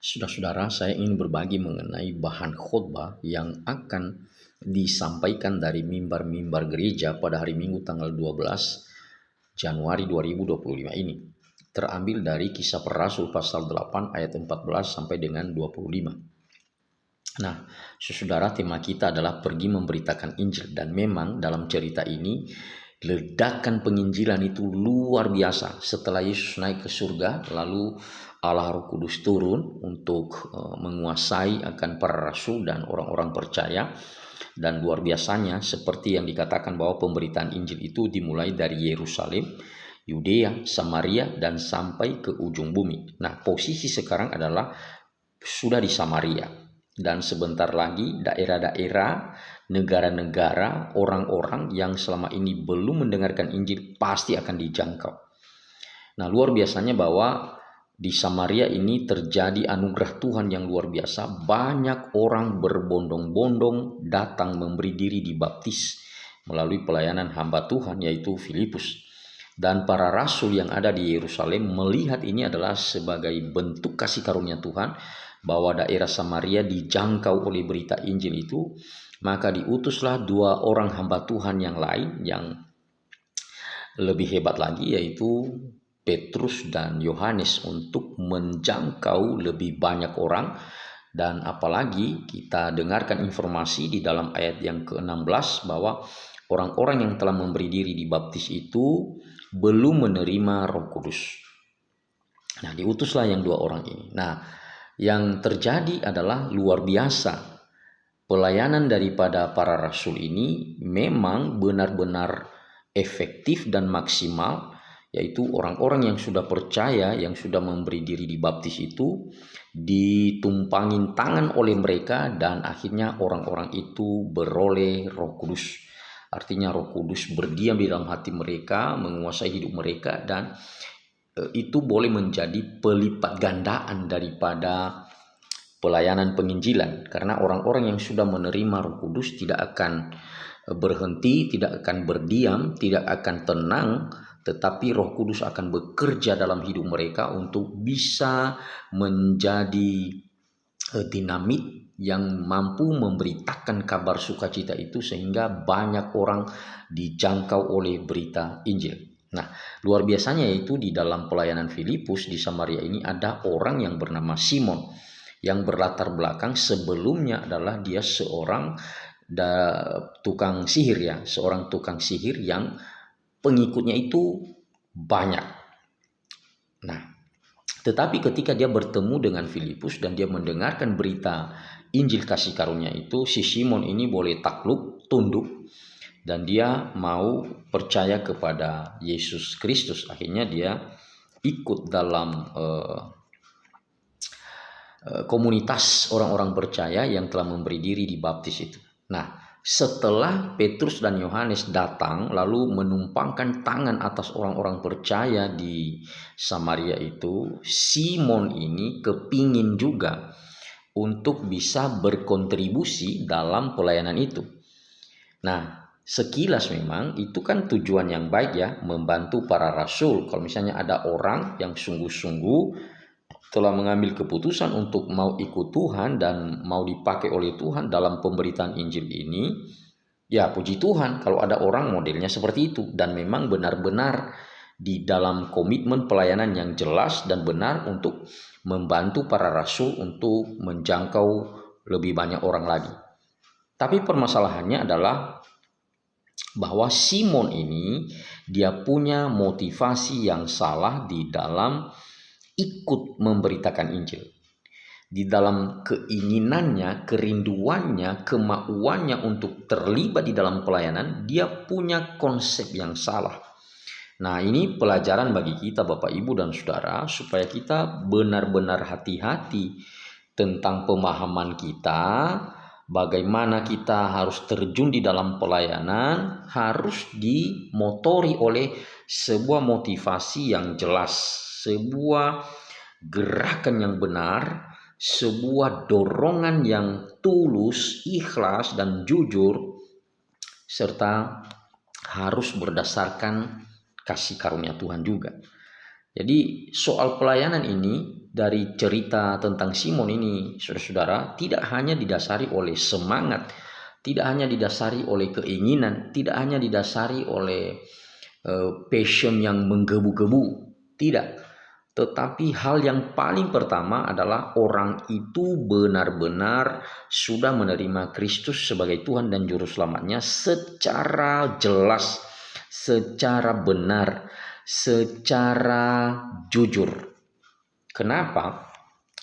Saudara-saudara, saya ingin berbagi mengenai bahan khotbah yang akan disampaikan dari mimbar-mimbar gereja pada hari Minggu tanggal 12 Januari 2025 ini. Terambil dari Kisah Para Rasul pasal 8 ayat 14 sampai dengan 25. Nah, saudara, tema kita adalah pergi memberitakan Injil, dan memang dalam cerita ini ledakan penginjilan itu luar biasa. Setelah Yesus naik ke surga, lalu Allah Roh Kudus turun untuk menguasai akan para rasul dan orang-orang percaya. Dan luar biasanya, seperti yang dikatakan bahwa pemberitaan Injil itu dimulai dari Yerusalem, Yudea, Samaria, dan sampai ke ujung bumi. Nah, posisi sekarang adalah sudah di Samaria, dan sebentar lagi daerah-daerah, negara-negara, orang-orang yang selama ini belum mendengarkan Injil pasti akan dijangkau. Nah, luar biasanya bahwa di Samaria ini terjadi anugerah Tuhan yang luar biasa. Banyak orang berbondong-bondong datang memberi diri dibaptis melalui pelayanan hamba Tuhan, yaitu Filipus. Dan para rasul yang ada di Yerusalem melihat ini adalah sebagai bentuk kasih karunia Tuhan, bahwa daerah Samaria dijangkau oleh berita Injil itu. Maka diutuslah dua orang hamba Tuhan yang lain yang lebih hebat lagi, yaitu Petrus dan Yohanes, untuk menjangkau lebih banyak orang. Dan apalagi kita dengarkan informasi di dalam ayat yang ke-16 bahwa orang-orang yang telah memberi diri dibaptis itu belum menerima Roh Kudus. Nah, diutuslah yang dua orang ini. Nah, yang terjadi adalah luar biasa. Pelayanan daripada para rasul ini memang benar-benar efektif dan maksimal, yaitu orang-orang yang sudah percaya, yang sudah memberi diri dibaptis itu ditumpangin tangan oleh mereka, dan akhirnya orang-orang itu beroleh Roh Kudus. Artinya Roh Kudus berdiam di dalam hati mereka, menguasai hidup mereka, dan itu boleh menjadi pelipat gandaan daripada pelayanan penginjilan, karena orang-orang yang sudah menerima Roh Kudus tidak akan berhenti, tidak akan berdiam, tidak akan tenang, tetapi Roh Kudus akan bekerja dalam hidup mereka untuk bisa menjadi dinamit yang mampu memberitakan kabar sukacita itu, sehingga banyak orang dijangkau oleh berita Injil. Nah, luar biasanya yaitu di dalam pelayanan Filipus di Samaria ini ada orang yang bernama Simon, yang berlatar belakang sebelumnya adalah dia seorang tukang sihir, ya, seorang tukang sihir yang pengikutnya itu banyak. Nah, tetapi ketika dia bertemu dengan Filipus dan dia mendengarkan berita Injil kasih karunia itu, si Simon ini boleh takluk, tunduk, dan dia mau percaya kepada Yesus Kristus. Akhirnya dia ikut dalam komunitas orang-orang percaya yang telah memberi diri dibaptis itu. Nah, setelah Petrus dan Yohanes datang lalu menumpangkan tangan atas orang-orang percaya di Samaria itu, Simon ini kepingin juga untuk bisa berkontribusi dalam pelayanan itu. Nah, sekilas memang itu kan tujuan yang baik, ya, membantu para rasul. Kalau misalnya ada orang yang sungguh-sungguh telah mengambil keputusan untuk mau ikut Tuhan dan mau dipakai oleh Tuhan dalam pemberitaan Injil ini, ya puji Tuhan kalau ada orang modelnya seperti itu, dan memang benar-benar di dalam komitmen pelayanan yang jelas dan benar untuk membantu para rasul untuk menjangkau lebih banyak orang lagi. Tapi permasalahannya adalah bahwa Simon ini dia punya motivasi yang salah di dalam ikut memberitakan Injil. Di dalam keinginannya, kerinduannya, kemauannya untuk terlibat di dalam pelayanan, dia punya konsep yang salah. Nah, ini pelajaran bagi kita Bapak Ibu dan Saudara, supaya kita benar-benar hati-hati tentang pemahaman kita, bagaimana kita harus terjun di dalam pelayanan, harus dimotori oleh sebuah motivasi yang jelas, sebuah gerakan yang benar, sebuah dorongan yang tulus, ikhlas, dan jujur, serta harus berdasarkan kasih karunia Tuhan juga. Jadi soal pelayanan ini dari cerita tentang Simon ini, saudara-saudara, tidak hanya didasari oleh semangat, tidak hanya didasari oleh keinginan, tidak hanya didasari oleh passion yang menggebu-gebu, tidak. Tetapi hal yang paling pertama adalah orang itu benar-benar sudah menerima Kristus sebagai Tuhan dan Juru Selamatnya secara jelas, secara benar, secara jujur. Kenapa?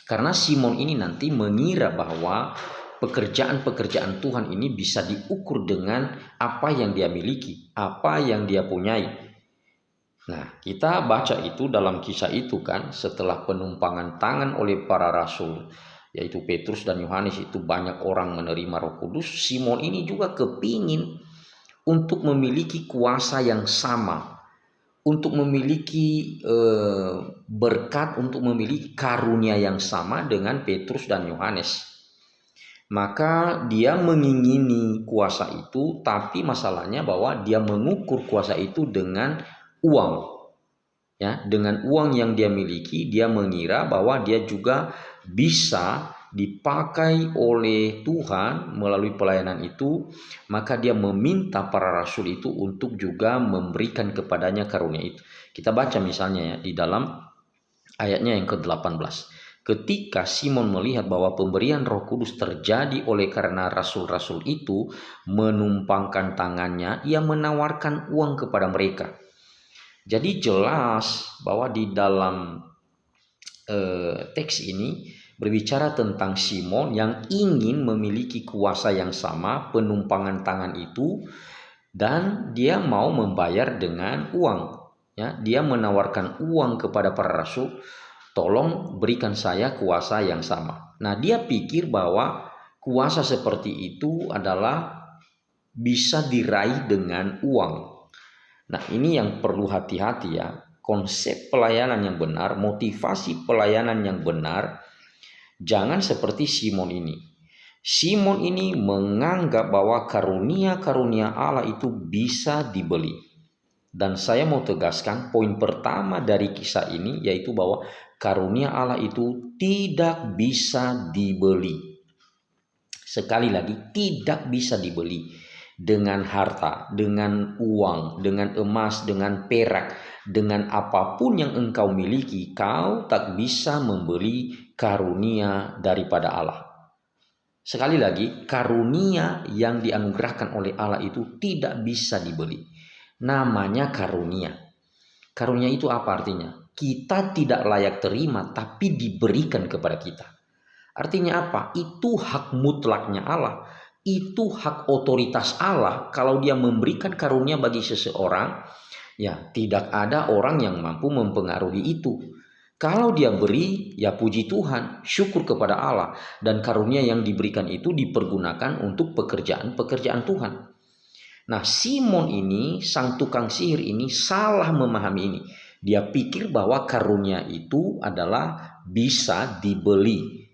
Karena Simon ini nanti mengira bahwa pekerjaan-pekerjaan Tuhan ini bisa diukur dengan apa yang dia miliki, apa yang dia punyai. Nah, kita baca itu dalam kisah itu kan, setelah penumpangan tangan oleh para rasul, yaitu Petrus dan Yohanes, itu banyak orang menerima Roh Kudus. Simon ini juga kepingin untuk memiliki kuasa yang sama, untuk memiliki berkat, untuk memiliki karunia yang sama dengan Petrus dan Yohanes. Maka dia mengingini kuasa itu, tapi masalahnya bahwa dia mengukur kuasa itu dengan uang. Ya, dengan uang yang dia miliki, dia mengira bahwa dia juga bisa dipakai oleh Tuhan melalui pelayanan itu, maka dia meminta para rasul itu untuk juga memberikan kepadanya karunia itu. Kita baca misalnya ya di dalam ayatnya yang ke-18. Ketika Simon melihat bahwa pemberian Roh Kudus terjadi oleh karena rasul-rasul itu menumpangkan tangannya, ia menawarkan uang kepada mereka. Jadi jelas bahwa di dalam teks ini berbicara tentang Simon yang ingin memiliki kuasa yang sama, penumpangan tangan itu, dan dia mau membayar dengan uang. Ya, dia menawarkan uang kepada para rasul, tolong berikan saya kuasa yang sama. Nah, dia pikir bahwa kuasa seperti itu adalah bisa diraih dengan uang. Nah, ini yang perlu hati-hati ya. Konsep pelayanan yang benar, motivasi pelayanan yang benar, jangan seperti Simon ini. Simon ini menganggap bahwa karunia-karunia Allah itu bisa dibeli. Dan saya mau tegaskan poin pertama dari kisah ini, yaitu bahwa karunia Allah itu tidak bisa dibeli. Sekali lagi, tidak bisa dibeli dengan harta, dengan uang, dengan emas, dengan perak, dengan apapun yang engkau miliki. Kau tak bisa membeli karunia daripada Allah. Sekali lagi, karunia yang dianugerahkan oleh Allah itu tidak bisa dibeli. Namanya karunia. Karunia itu apa artinya? Kita tidak layak terima, tapi diberikan kepada kita. Artinya apa? Itu hak mutlaknya Allah. Itu hak otoritas Allah. Kalau dia memberikan karunia bagi seseorang, ya tidak ada orang yang mampu mempengaruhi itu. Kalau dia beri, ya puji Tuhan, syukur kepada Allah. Dan karunia yang diberikan itu dipergunakan untuk pekerjaan-pekerjaan Tuhan. Nah, Simon ini, sang tukang sihir ini salah memahami ini. Dia pikir bahwa karunia itu adalah bisa dibeli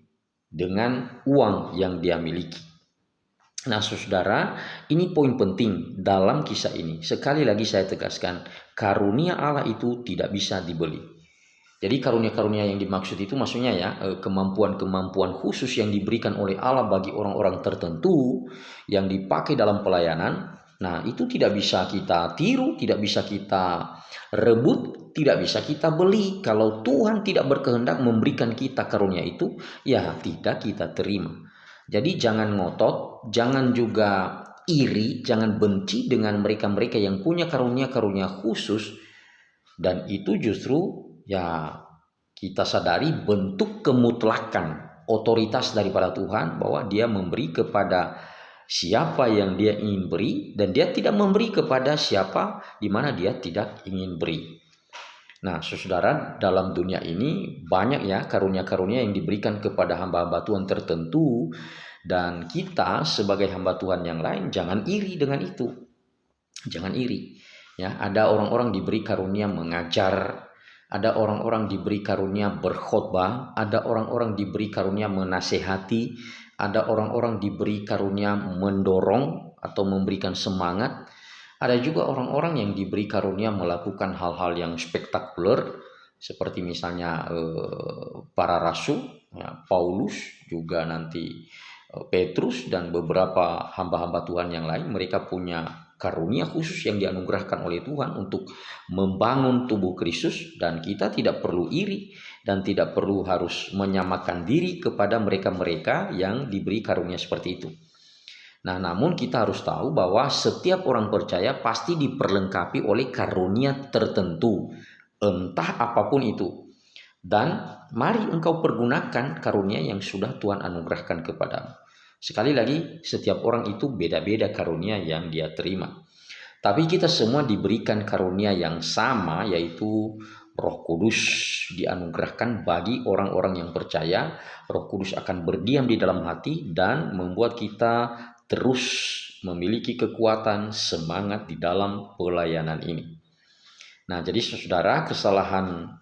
dengan uang yang dia miliki. Nah, saudara, ini poin penting dalam kisah ini. Sekali lagi saya tegaskan, karunia Allah itu tidak bisa dibeli. Jadi karunia-karunia yang dimaksud itu maksudnya ya kemampuan-kemampuan khusus yang diberikan oleh Allah bagi orang-orang tertentu yang dipakai dalam pelayanan. Nah, itu tidak bisa kita tiru, tidak bisa kita rebut, tidak bisa kita beli. Kalau Tuhan tidak berkehendak memberikan kita karunia itu, ya tidak kita terima. Jadi jangan ngotot, jangan juga iri, jangan benci dengan mereka-mereka yang punya karunia-karunia khusus. Dan itu justru ya kita sadari bentuk kemutlakan otoritas daripada Tuhan, bahwa dia memberi kepada siapa yang dia ingin beri, dan dia tidak memberi kepada siapa di mana dia tidak ingin beri. Nah, saudara, dalam dunia ini banyak ya karunia-karunia yang diberikan kepada hamba-hamba Tuhan tertentu, dan kita sebagai hamba Tuhan yang lain jangan iri dengan itu. Jangan iri. Ya, ada orang-orang diberi karunia mengajar, ada orang-orang diberi karunia berkhotbah, ada orang-orang diberi karunia menasehati, ada orang-orang diberi karunia mendorong atau memberikan semangat. Ada juga orang-orang yang diberi karunia melakukan hal-hal yang spektakuler, seperti misalnya para rasul, ya, Paulus, juga nanti Petrus dan beberapa hamba-hamba Tuhan yang lain. Mereka punya karunia khusus yang dianugerahkan oleh Tuhan untuk membangun tubuh Kristus, dan kita tidak perlu iri dan tidak perlu harus menyamakan diri kepada mereka-mereka yang diberi karunia seperti itu. Nah, namun kita harus tahu bahwa setiap orang percaya pasti diperlengkapi oleh karunia tertentu, entah apapun itu. Dan mari engkau pergunakan karunia yang sudah Tuhan anugerahkan kepadamu. Sekali lagi, setiap orang itu beda-beda karunia yang dia terima. Tapi kita semua diberikan karunia yang sama, yaitu Roh Kudus dianugerahkan bagi orang-orang yang percaya. Roh Kudus akan berdiam di dalam hati dan membuat kita terus memiliki kekuatan, semangat di dalam pelayanan ini. Nah, jadi saudara, kesalahan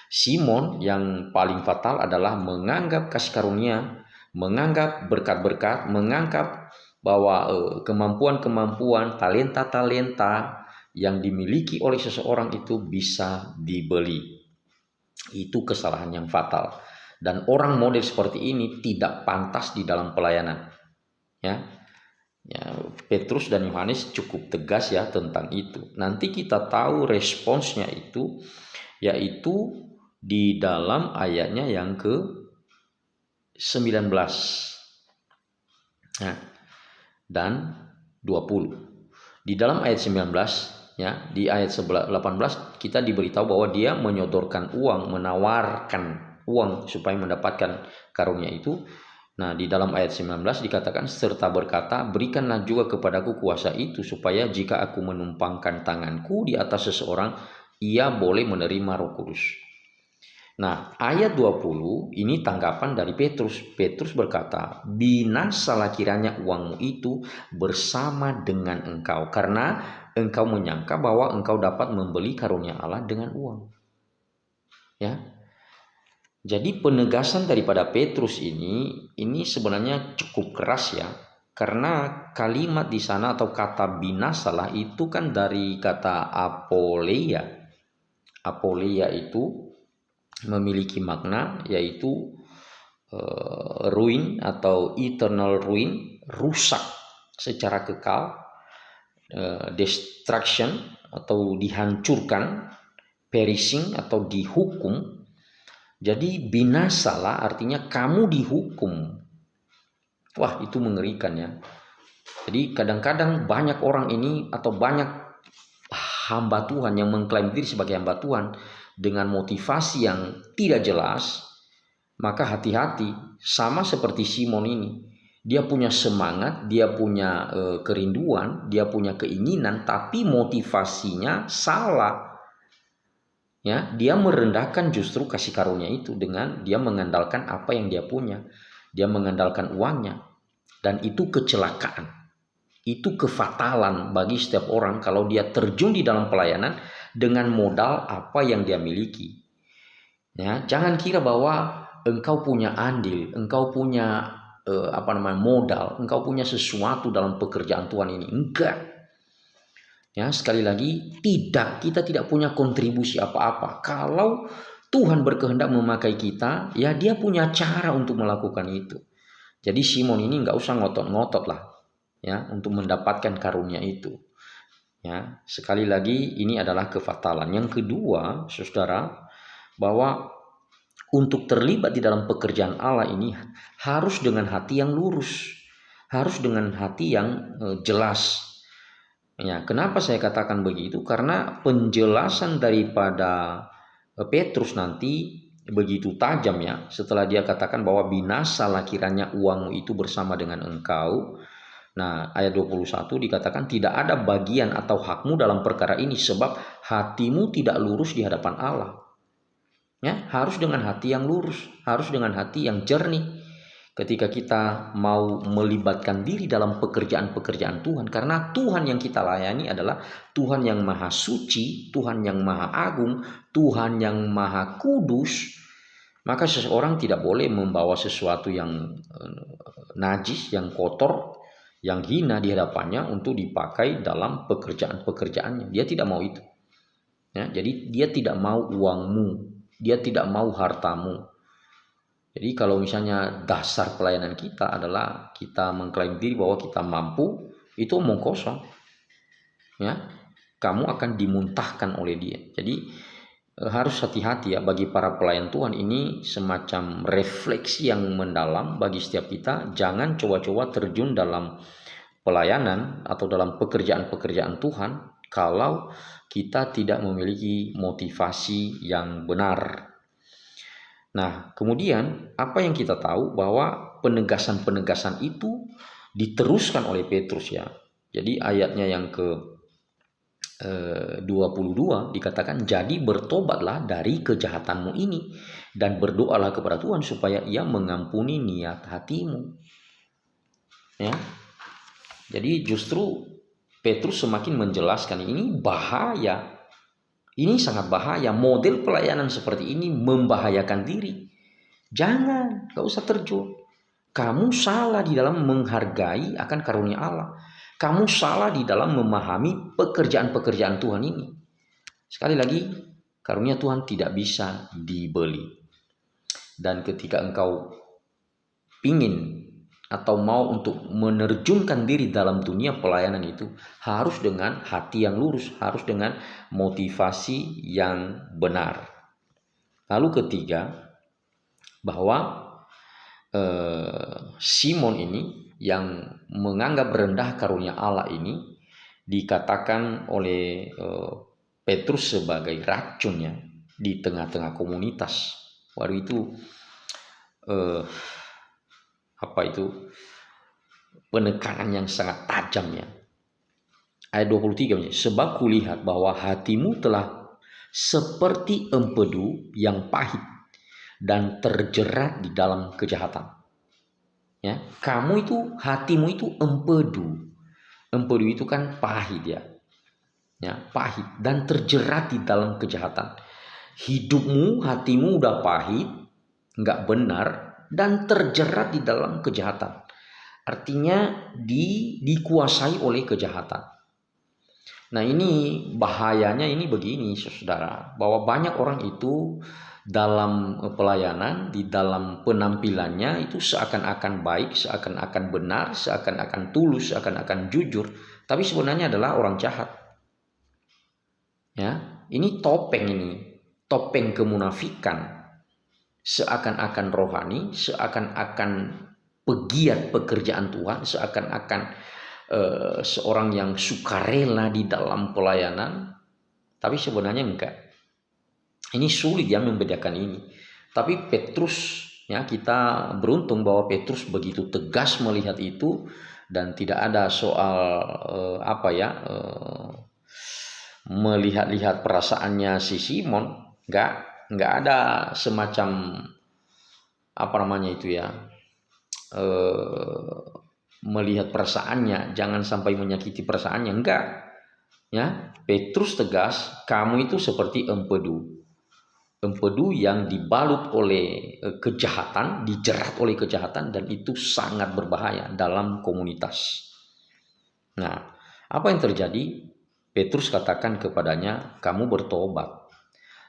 Simon yang paling fatal adalah menganggap kasih karunia, menganggap berkat-berkat, menganggap bahwa kemampuan-kemampuan, talenta-talenta yang dimiliki oleh seseorang itu bisa dibeli. Itu kesalahan yang fatal. Dan orang model seperti ini tidak pantas di dalam pelayanan. Ya, Petrus dan Yohanes cukup tegas ya tentang itu. Nanti kita tahu responsnya itu, yaitu di dalam ayatnya yang ke-19 dan 20. Di dalam ayat 19 ya, di ayat 18 kita diberitahu bahwa dia menyodorkan uang, menawarkan uang supaya mendapatkan karunia itu. Nah, di dalam ayat 19 dikatakan, serta berkata, berikanlah juga kepadaku kuasa itu, supaya jika aku menumpangkan tanganku di atas seseorang, ia boleh menerima Roh Kudus. Nah, ayat 20 ini tanggapan dari Petrus. Petrus berkata, binasalah kiranya uangmu itu bersama dengan engkau, karena engkau menyangka bahwa engkau dapat membeli karunia Allah dengan uang. Ya. Jadi penegasan daripada Petrus ini sebenarnya cukup keras ya. Karena kalimat di sana atau kata binasalah itu kan dari kata apoleia. Apoleia itu memiliki makna yaitu ruin atau eternal ruin, rusak secara kekal, destruction atau dihancurkan, perishing atau dihukum. Jadi binasalah artinya kamu dihukum. Wah, itu mengerikan ya. Jadi kadang-kadang banyak orang ini atau banyak hamba Tuhan yang mengklaim diri sebagai hamba Tuhan dengan motivasi yang tidak jelas, maka hati-hati. Sama seperti Simon ini, dia punya semangat, dia punya kerinduan, dia punya keinginan, tapi motivasinya salah. Ya, dia merendahkan justru kasih karunia itu dengan dia mengandalkan apa yang dia punya, dia mengandalkan uangnya, dan itu kecelakaan, itu kefatalan bagi setiap orang kalau dia terjun di dalam pelayanan dengan modal apa yang dia miliki. Ya, jangan kira bahwa engkau punya andil, engkau punya modal, engkau punya sesuatu dalam pekerjaan Tuhan ini. Enggak. Ya, sekali lagi, kita tidak punya kontribusi apa-apa. Kalau Tuhan berkehendak memakai kita, ya dia punya cara untuk melakukan itu. Jadi Simon ini nggak usah ngotot-ngotot lah, ya, untuk mendapatkan karunia itu. Ya, sekali lagi ini adalah kefatalan. Yang kedua, saudara, bahwa untuk terlibat di dalam pekerjaan Allah ini harus dengan hati yang lurus, harus dengan hati yang jelas. Ya, kenapa saya katakan begitu? Karena penjelasan daripada Petrus nanti begitu tajam ya. Setelah dia katakan bahwa binasalah kiranya uangmu itu bersama dengan engkau. Nah, ayat 21 dikatakan tidak ada bagian atau hakmu dalam perkara ini sebab hatimu tidak lurus di hadapan Allah. Ya, harus dengan hati yang lurus, harus dengan hati yang jernih. Ketika kita mau melibatkan diri dalam pekerjaan-pekerjaan Tuhan, karena Tuhan yang kita layani adalah Tuhan yang maha suci, Tuhan yang maha agung, Tuhan yang maha kudus, maka seseorang tidak boleh membawa sesuatu yang najis, yang kotor, yang hina di hadapannya untuk dipakai dalam pekerjaan-pekerjaannya. Dia tidak mau itu. Ya, jadi dia tidak mau uangmu, dia tidak mau hartamu. Jadi kalau misalnya dasar pelayanan kita adalah kita mengklaim diri bahwa kita mampu, itu omong kosong. Ya, kamu akan dimuntahkan oleh dia. Jadi harus hati-hati ya, bagi para pelayan Tuhan ini semacam refleksi yang mendalam bagi setiap kita. Jangan coba-coba terjun dalam pelayanan atau dalam pekerjaan-pekerjaan Tuhan kalau kita tidak memiliki motivasi yang benar. Nah, kemudian apa yang kita tahu bahwa penegasan-penegasan itu diteruskan oleh Petrus ya. Jadi ayatnya yang ke 22 dikatakan, jadi bertobatlah dari kejahatanmu ini dan berdoalah kepada Tuhan supaya ia mengampuni niat hatimu. Ya. Jadi justru Petrus semakin menjelaskan ini bahaya. Ini sangat bahaya. Model pelayanan seperti ini membahayakan diri. Jangan, gak usah terjun. Kamu salah di dalam menghargai akan karunia Allah. Kamu salah di dalam memahami pekerjaan-pekerjaan Tuhan ini. Sekali lagi, karunia Tuhan tidak bisa dibeli. Dan ketika engkau ingin atau mau untuk menerjunkan diri dalam dunia pelayanan itu, harus dengan hati yang lurus, harus dengan motivasi yang benar. Lalu ketiga, bahwa Simon ini yang menganggap rendah karunia Allah ini dikatakan oleh Petrus sebagai racunnya di tengah-tengah komunitas. Waduh, itu penekanan yang sangat tajam ya. Ayat 23, sebab kulihat bahwa hatimu telah seperti empedu yang pahit dan terjerat di dalam kejahatan. Ya, kamu itu, hatimu itu empedu. Empedu itu kan pahit ya. Ya, pahit dan terjerat di dalam kejahatan. Hidupmu, hatimu udah pahit, nggak benar, dan terjerat di dalam kejahatan. Artinya dikuasai oleh kejahatan. Nah, ini bahayanya ini begini saudara, bahwa banyak orang itu dalam pelayanan, di dalam penampilannya itu seakan-akan baik, seakan-akan benar, seakan-akan tulus, seakan-akan jujur, tapi sebenarnya adalah orang jahat. Ya, ini topeng kemunafikan, seakan-akan rohani, seakan-akan pegiat pekerjaan Tuhan, seakan-akan seorang yang sukarela di dalam pelayanan, tapi sebenarnya enggak. Ini sulit ya membedakan ini. Tapi Petrus, ya, kita beruntung bahwa Petrus begitu tegas melihat itu dan tidak ada soal melihat-lihat perasaannya si Simon. Enggak ada semacam melihat perasaannya, jangan sampai menyakiti perasaannya, enggak. Ya, Petrus tegas, kamu itu seperti empedu yang dibalut oleh kejahatan, dijerat oleh kejahatan, dan itu sangat berbahaya dalam komunitas. Nah, apa yang terjadi? Petrus katakan kepadanya, kamu bertobat.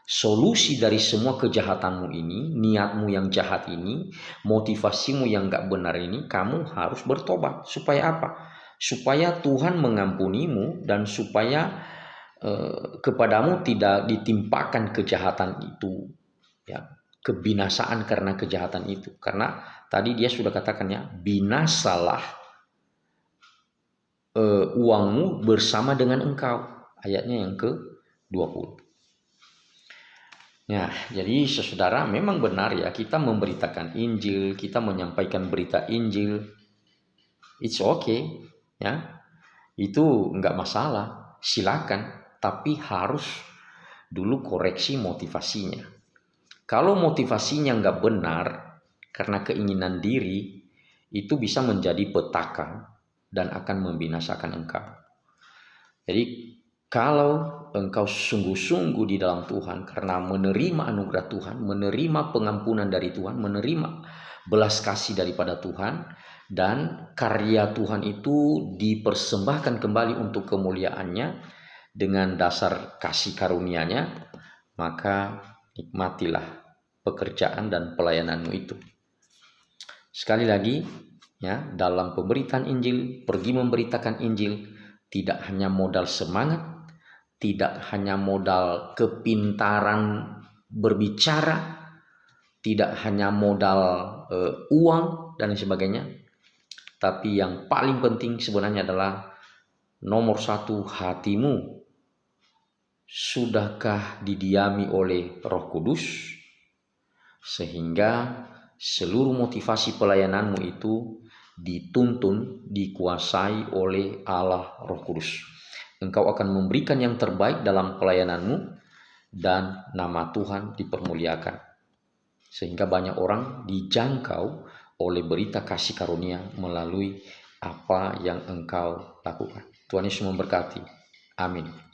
Solusi dari semua kejahatanmu ini, niatmu yang jahat ini, motivasimu yang gak benar ini, kamu harus bertobat. Supaya apa? Supaya Tuhan mengampunimu dan supaya kepadamu tidak ditimpakan kejahatan itu, ya, kebinasaan karena kejahatan itu. Karena tadi dia sudah katakan ya, binasalah uangmu bersama dengan engkau. Ayatnya yang ke-20. Nah, jadi saudara, memang benar ya, kita memberitakan Injil, kita menyampaikan berita Injil, it's okay, ya, itu enggak masalah, silakan, tapi harus dulu koreksi motivasinya. Kalau motivasinya enggak benar karena keinginan diri, itu bisa menjadi petaka dan akan membinasakan engkau. Jadi kalau engkau sungguh-sungguh di dalam Tuhan karena menerima anugerah Tuhan, menerima pengampunan dari Tuhan, menerima belas kasih daripada Tuhan, dan karya Tuhan itu dipersembahkan kembali untuk kemuliaannya, dengan dasar kasih karunia-Nya, maka nikmatilah pekerjaan dan pelayananmu itu. Sekali lagi, ya, dalam pemberitaan Injil, pergi memberitakan Injil, tidak hanya modal semangat, tidak hanya modal kepintaran berbicara, tidak hanya modal uang dan sebagainya, tapi yang paling penting sebenarnya adalah nomor satu, hatimu sudahkah didiami oleh Roh Kudus, sehingga seluruh motivasi pelayananmu itu dituntun, dikuasai oleh Allah Roh Kudus. Engkau akan memberikan yang terbaik dalam pelayananmu dan nama Tuhan dipermuliakan, sehingga banyak orang dijangkau oleh berita kasih karunia melalui apa yang engkau lakukan. Tuhan Yesus memberkati. Amin.